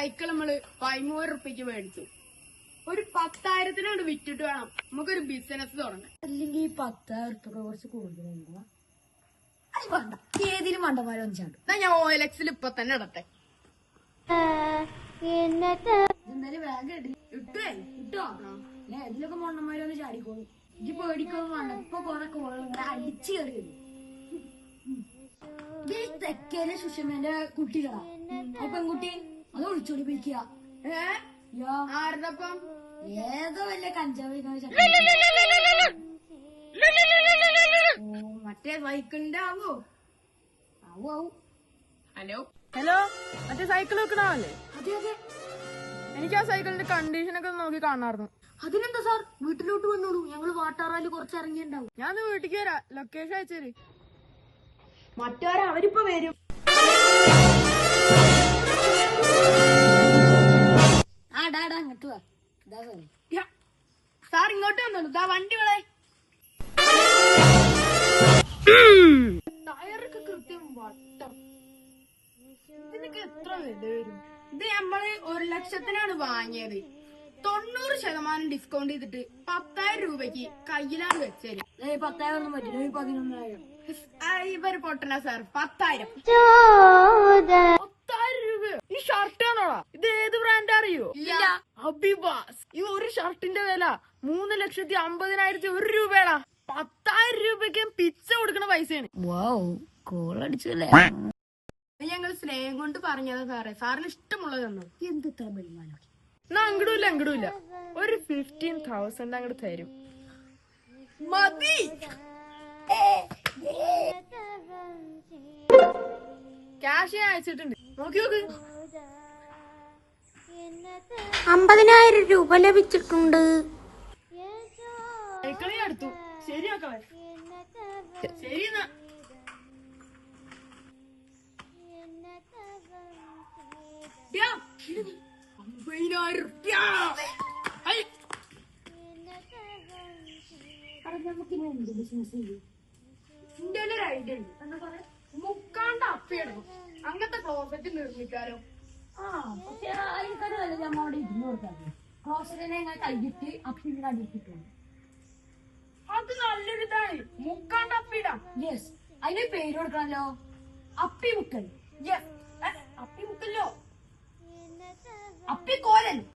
Cycle നമ്മള് 13 റുപ്യക്ക് മേടിച്ചു. ഒരു 10,000 വിറ്റിട്ട് വേണം നമുക്കൊരു ബിസിനസ് തുടങ്ങാൻ. അല്ലെങ്കിൽ 10,000 റുപ്യ കുറച്ച് കൂടുതലുണ്ടോ? അത് വേണ്ട, ഏതിലും മണ്ടന്മാരെ വന്നിച്ചാണ്ട്. എന്നാ ഞാൻ OLX ഇപ്പൊ തന്നെ ഇടട്ടെ. എന്തായാലും വേഗം ഇട്ടോ. ഇതിലൊക്കെ മണ്ടന്മാരെ വന്ന് ചാടിക്കോളും. എനിക്ക് പേടിക്കൊന്നും വേണ്ട. ഇപ്പൊ കൊറേ കോളുകൾ ഇങ്ങനെ അടിച്ചു കയറി വരും. ഇത് തെക്കേലെ സുഷമേന്റെ കുട്ടികളാ. ആ പെൺകുട്ടി അത് ഒളിച്ചോടി പോയിക്കുക. ആരുടെപ്പം? ഏതോ വലിയ കഞ്ചാവ് മറ്റേ സൈക്കിളിന്റെ ആവോ? ആവും. ഹലോ ഹലോ, മറ്റേ സൈക്കിൾ വെക്കണല്ലേ? അതെ അതെ, എനിക്ക് ആ സൈക്കിളിന്റെ കണ്ടീഷൻ ഒക്കെ നോക്കി കാണാറുന്നു. അതിനെന്താ സാർ, വീട്ടിലോട്ട് വന്നോളൂ. ഞങ്ങള് വാട്ടാറാല് കുറച്ച് ഇറങ്ങിണ്ടാവും. ഞാൻ വീട്ടിക്ക് വരാം, ലൊക്കേഷൻ അയച്ചേര്. അവരിപ്പോ വരും. ഡാ അങ്ങോട്ട് വാ. ഇതാ സാറേ. സാർ ഇങ്ങോട്ട് വന്നോളൂ. ഇതാ വണ്ടികളെ ടയറൊക്കെ കൃത്യം വട്ടം. ഇതിനൊക്കെ എത്ര വില വരും? ഇത് നമ്മള് 1,00,000 വാങ്ങിയത്. 90% ഡിസ്കൗണ്ട് ചെയ്തിട്ട് 10,000 രൂപയ്ക്ക് കയ്യിലാണ് വെച്ചത്. 10,000 ഒന്നും പറ്റില്ല, 11,000. ഇവര് പൊട്ടണ സാർ. 10,000 രൂപ. ഈ ഷർട്ട് ആണോടാ? ഇത് ഏത് ബ്രാൻഡ് അറിയോ? ഇല്ല. അബിബാസ്. ഈ ഒരു ഷർട്ടിന്റെ വില 3,50,1 രൂപയാടാ. 10,000 രൂപയ്ക്ക് പിച്ച കൊടുക്കണ പൈസയാണ്. കോളടിച്ചല്ലേ? ഞങ്ങൾ സ്നേഹം കൊണ്ട് പറഞ്ഞതാ സാറേ. സാറിന് ഇഷ്ടമുള്ളത് തന്നു. എന്ത് ഇത്ര ബഹുമാനം? എന്നാ അങ്ങടുമില്ല ഒരു 15,000 അങ്ങോട്ട് തരും. മതി. ക്യാഷ് ഞാൻ അയച്ചിട്ടുണ്ട്, നോക്കി നോക്ക്. 50,000 രൂപ ലഭിച്ചിട്ടുണ്ട്. സൈക്കിളി എടുത്തു. ശരിയാക്കവേ. ശരി എന്നാ. യാ, 50,000 റുപ്യ. എന്ത് ബിസിനസ് ചെയ്യും? എന്റെ ഒരു ഐഡിയ ഉണ്ട്. മുക്കാണ്ട് അപ്പിയിടണം. അങ്ങനത്തെ ക്ലോസറ്റ് നിർമ്മിക്കാലോ? പക്ഷെ എനിക്കറിയല്ല, ഞാൻ അവിടെ ഇരുന്ന് കൊടുത്താൽ ക്ലോസറ്റിനെ ഞാൻ കൈയിട്ട് അപ്പി കടിയിട്ടുണ്ട്. അത് നല്ലൊരു ഇതാണ്. മുക്കാണ്ട് അപ്പിയിടാം. യെസ്, അതിന് പേര് കൊടുക്കണല്ലോ, അപ്പി മുക്കൽ. അപ്പി മുക്കല്ലോ. അപ്പി കോലൻ.